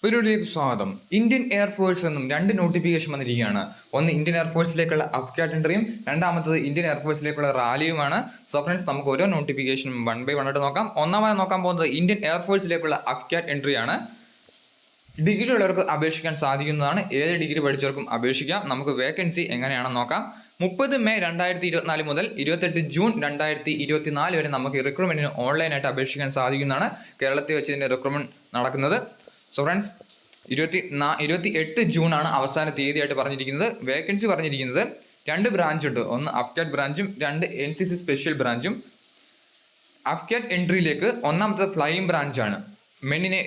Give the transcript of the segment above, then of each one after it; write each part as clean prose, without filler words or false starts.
പരിപാടിയിലേക്ക് സ്വാഗതം. Indian air force എന്നും രണ്ട് നോട്ടിഫിക്കേഷൻ വന്നിരിക്കുകയാണ്. ഒന്ന് ഇന്ത്യൻ എയർഫോഴ്സിലേക്കുള്ള അപ്കാറ്റ് എൻട്രിയും രണ്ടാമത്തത് ഇന്ത്യൻ എയർഫോഴ്സിലേക്കുള്ള റാലിയുമാണ്. സോ ഫ്രണ്ട്സ്, നമുക്ക് ഓരോ നോട്ടിഫിക്കേഷനും 1 by 1 ആയിട്ട് നോക്കാം. ഒന്നാമത് നോക്കാൻ പോകുന്നത് ഇന്ത്യൻ എയർഫോഴ്സിലേക്കുള്ള അപ്കാറ്റ് എൻട്രിയാണ്. ഡിഗ്രി ഉള്ളവർക്ക് അപേക്ഷിക്കാൻ സാധിക്കുന്നതാണ്. ഏത് ഡിഗ്രി പഠിച്ചവർക്കും അപേക്ഷിക്കാം. നമുക്ക് വേക്കൻസി എങ്ങനെയാണെന്ന് നോക്കാം. 30 May 2024 മുതൽ 28 June 2024 വരെ നമുക്ക് റിക്രൂട്ട്മെന്റിന് ഓൺലൈനായിട്ട് അപേക്ഷിക്കാൻ സാധിക്കുന്നതാണ്. കേരളത്തിൽ വെച്ച് ഇതിന്റെ റിക്രൂട്ട്മെന്റ് നടക്കുന്നത്. സോ ഫ്രണ്ട്സ്, 28 June ആണ് അവസാന തീയതിയായിട്ട് പറഞ്ഞിരിക്കുന്നത്. വേക്കൻസി പറഞ്ഞിരിക്കുന്നത് 2 ബ്രാഞ്ച് ഉണ്ട്. ഒന്ന് അപ്കാറ്റ് ബ്രാഞ്ചും 2 NCC സ്പെഷ്യൽ ബ്രാഞ്ചും. അപ്കാറ്റ് എൻട്രിയിലേക്ക് ഒന്നാമത്തെ ഫ്ലൈയിങ് ബ്രാഞ്ചാണ്. മെന്നിന്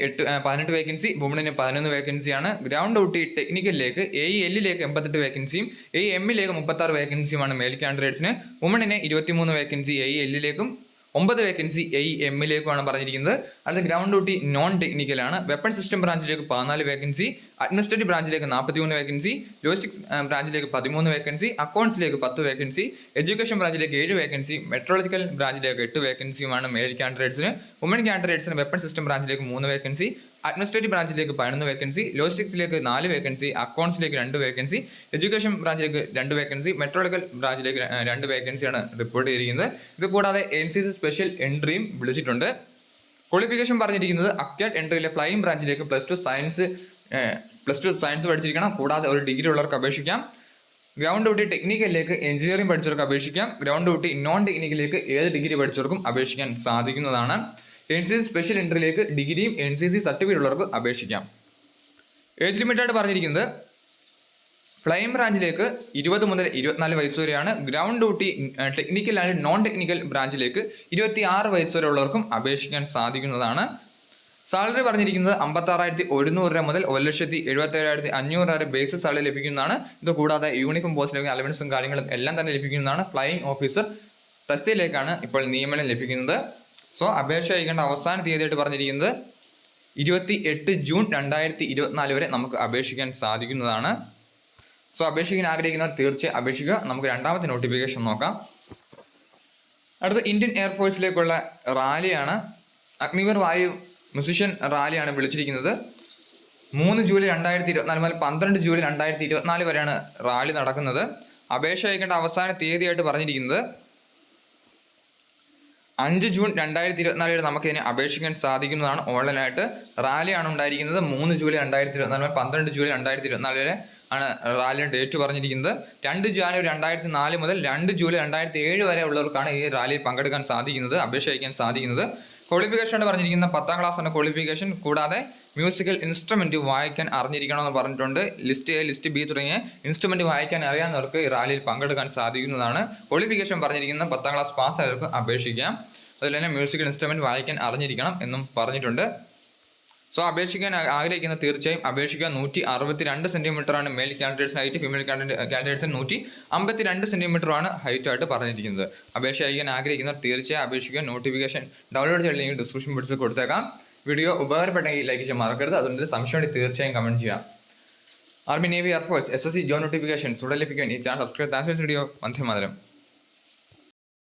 18 വേക്കൻസി, വുമണിന് 11 വേക്കൻസിയാണ്. ഗ്രൗണ്ട് ഡ്യൂട്ടി ടെക്നിക്കലിലേക്ക് AEL-ലേക്ക് 88 വേക്കൻസിയും AEM-ലേക്ക് 36 വേക്കൻസിയുമാണ് മെയിൽ കാൻഡിഡേറ്റ്സിന്. വുമണിന് 23 വേക്കൻസി AEL-ലേക്കും 9 വേക്കൻസി AEM-ലേക്കുമാണ് പറഞ്ഞിരിക്കുന്നത്. അടുത്ത ഗ്രൗണ്ട് ഡ്യൂട്ടി നോൺ ടെക്നിക്കലാണ്. വെപ്പൺ സിസ്റ്റം ബ്രാഞ്ചിലേക്ക് 14 വേക്കൻസി, അഡ്മിനിസ്ട്രേറ്റീവ് ബ്രാഞ്ചിലേക്ക് 43 വേക്കൻസി, ലോജിസ്റ്റിക് ബ്രാഞ്ചിലേക്ക് 13 വേക്കൻസി, അക്കൗണ്ട്സിലേക്ക് 10 വേക്കൻസി, എഡ്യൂക്കേഷൻ ബ്രാഞ്ചിലേക്ക് 7 വേക്കൻസി, മെട്രോളജിക്കൽ ബ്രാഞ്ചിലേക്ക് 8 വേക്കൻസിയുമാണ് മെയിൽ കാൻഡിഡേറ്റ്സിന്. വുമൺ കാൻഡിഡേറ്റ്സിന് വെപ്പൺ സിസ്റ്റം ബ്രാഞ്ചിലേക്ക് 3 വേക്കൻസി, അഡ്മിനിസ്ട്രേറ്റീവ് ബ്രാഞ്ചിലേക്ക് 11 വേക്കൻസി, ലോജിസ്റ്റിക്സിലേക്ക് 4 വേക്കൻസി, അക്കൗണ്ട്സിലേക്ക് 2 വേക്കൻസി, എഡ്യൂക്കേഷൻ ബ്രാഞ്ചിലേക്ക് 2 വേക്കൻസി, മെട്രോളജിക്കൽ ബ്രാഞ്ചിലേക്ക് 2 വേക്കൻസിയാണ് റിപ്പോർട്ട് ചെയ്തിരിക്കുന്നത്. ഇത് കൂടാതെ NCC സ്പെഷ്യൽ എൻട്രിയും വിളിച്ചിട്ടുണ്ട്. ക്വാളിഫിക്കേഷൻ പറഞ്ഞിരിക്കുന്നത് അപ്കാറ്റ് എൻട്രിയിലെ ഫ്ലൈയിങ് ബ്രാഞ്ചിലേക്ക് +2 സയൻസ് പഠിച്ചിരിക്കണം. കൂടാതെ ഒരു ഡിഗ്രി ഉള്ളവർക്ക് അപേക്ഷിക്കാം. ഗ്രൗണ്ട് ഡ്യൂട്ടി ടെക്നിക്കലിലേക്ക് എഞ്ചിനീയറിംഗ് പഠിച്ചവർക്ക് അപേക്ഷിക്കാം. ഗ്രൗണ്ട് ഡ്യൂട്ടി നോൺ ടെക്നിക്കലിലേക്ക് ഏത് ഡിഗ്രി പഠിച്ചവർക്കും അപേക്ഷിക്കാൻ സാധിക്കുന്നതാണ്. NCC സ്പെഷ്യൽ എൻട്രിയിലേക്ക് ഡിഗ്രിയും NCC സർട്ടിഫിക്കറ്റ് ഉള്ളവർക്ക് അപേക്ഷിക്കാം. ഏജ് ലിമിറ്റായിട്ട് പറഞ്ഞിരിക്കുന്നത് ഫ്ലൈയിങ് ബ്രാഞ്ചിലേക്ക് 20 മുതൽ 24 വയസ്സ് വരെയാണ്. Ground duty technical and non technical ബ്രാഞ്ചിലേക്ക് 26 വയസ്സ് വരെ ഉള്ളവർക്കും അപേക്ഷിക്കാൻ സാധിക്കുന്നതാണ്. സാലറി പറഞ്ഞിരിക്കുന്നത് 56,100 രൂപ മുതൽ 1,77,500 വരെ ബേസിക് സാലറി ലഭിക്കുന്നതാണ്. ഇത് കൂടാതെ യൂണിഫോം പോസ്റ്റിലേക്ക് അലവൻസും കാര്യങ്ങളും എല്ലാം തന്നെ ലഭിക്കുന്നതാണ്. ഫ്ലൈയിങ് ഓഫീസർ തസ്തികയിലേക്കാണ് ഇപ്പോൾ നിയമനം ലഭിക്കുന്നത്. സോ അപേക്ഷ അയക്കേണ്ട അവസാന തീയതിയായിട്ട് പറഞ്ഞിരിക്കുന്നത് 28 June 2024 വരെ നമുക്ക് അപേക്ഷിക്കാൻ സാധിക്കുന്നതാണ്. സോ അപേക്ഷിക്കാൻ ആഗ്രഹിക്കുന്നവർ തീർച്ചയായും അപേക്ഷിക്കുക. നമുക്ക് രണ്ടാമത്തെ നോട്ടിഫിക്കേഷൻ നോക്കാം. അടുത്ത ഇന്ത്യൻ എയർഫോഴ്സിലേക്കുള്ള റാലിയാണ്. അഗ്നിവീർ വായു മ്യൂസിഷ്യൻ റാലിയാണ് വിളിച്ചിരിക്കുന്നത്. 3 July 2024 മുതൽ 12 July 2024 വരെയാണ് റാലി നടക്കുന്നത്. അപേക്ഷ അയക്കേണ്ട അവസാന തീയതിയായിട്ട് പറഞ്ഞിരിക്കുന്നത് 5 June 2024 വരെ നമുക്ക് ഇതിനെ അപേക്ഷിക്കാൻ സാധിക്കുന്നതാണ്. ഓൺലൈനായിട്ട് റാലിയാണ് ഉണ്ടായിരിക്കുന്നത്. 3 July 2024 മുതൽ 12 July 2024 വരെ ആണ് റാലിയുടെ ഡേറ്റ് പറഞ്ഞിരിക്കുന്നത്. 2 January 2004 മുതൽ 2 July 2007 വരെ ഉള്ളവർക്കാണ് ഈ റാലിയിൽ പങ്കെടുക്കാൻ സാധിക്കുന്നത്, അപേക്ഷ അയക്കാൻ സാധിക്കുന്നത്. ക്വാളിഫിക്കേഷൻ പറഞ്ഞിരിക്കുന്ന 10ാം ക്ലാസ് ആണ് ക്വാളിഫിക്കേഷൻ. കൂടാതെ മ്യൂസിക്കൽ ഇൻസ്ട്രുമെന്റ് വായിക്കാൻ അറിഞ്ഞിരിക്കണമെന്ന് പറഞ്ഞിട്ടുണ്ട്. ലിസ്റ്റ് A, ലിസ്റ്റ് B തുടങ്ങിയ ഇൻസ്ട്രുമെന്റ് വായിക്കാൻ അറിയാവുന്നവർക്ക് ഈ റാലിയിൽ പങ്കെടുക്കാൻ സാധിക്കുന്നതാണ്. ക്വാളിഫിക്കേഷൻ പറഞ്ഞിരിക്കുന്ന 10ാം ക്ലാസ് പാസ്സായവർക്ക് അപേക്ഷിക്കാം. അതുപോലെ തന്നെ മ്യൂസിക്കൽ ഇൻസ്ട്രുമെന്റ് വായിക്കാൻ അറിഞ്ഞിരിക്കണം എന്നും പറഞ്ഞിട്ടുണ്ട്. സോ അപേക്ഷിക്കാൻ ആഗ്രഹിക്കുന്ന തീർച്ചയായും അപേക്ഷിക്കുക. 162 സെന്റിമീറ്ററാണ് മെയിൽ കാൻഡിഡേറ്റ്സിന് ഹൈറ്റ്, ഫീമെയിൽ കാൻഡിഡേറ്റ്സിന് 152 സെന്റിമീറ്ററാണ് ഹൈറ്റ് ആയിട്ട് പറഞ്ഞിരിക്കുന്നത്. അപേക്ഷ അയക്കാൻ ആഗ്രഹിക്കുന്നവർ തീർച്ചയായും അപേക്ഷിക്കുക. നോട്ടിഫിക്കേഷൻ ഡൗൺലോഡ് ചെയ്ത ലിങ്ക് ഡിസ്ക്രിപ്ഷൻ ബോക്സിൽ കൊടുത്തേക്കാം. വീഡിയോ ഉപകാരപ്പെട്ടെങ്കിൽ ലൈക്ക് ചെയ്യാൻ മറക്കരുത്. അതുകൊണ്ട് സംശയം തീർച്ചയായും കമന്റ് ചെയ്യാം. Army, navy, air force, SSC job notification ഉടൻ ലഭിക്കാൻ ഈ ചാനൽ സബ്സ്ക്രൈബ്. Thanks video. വന്ദേ മാതരം.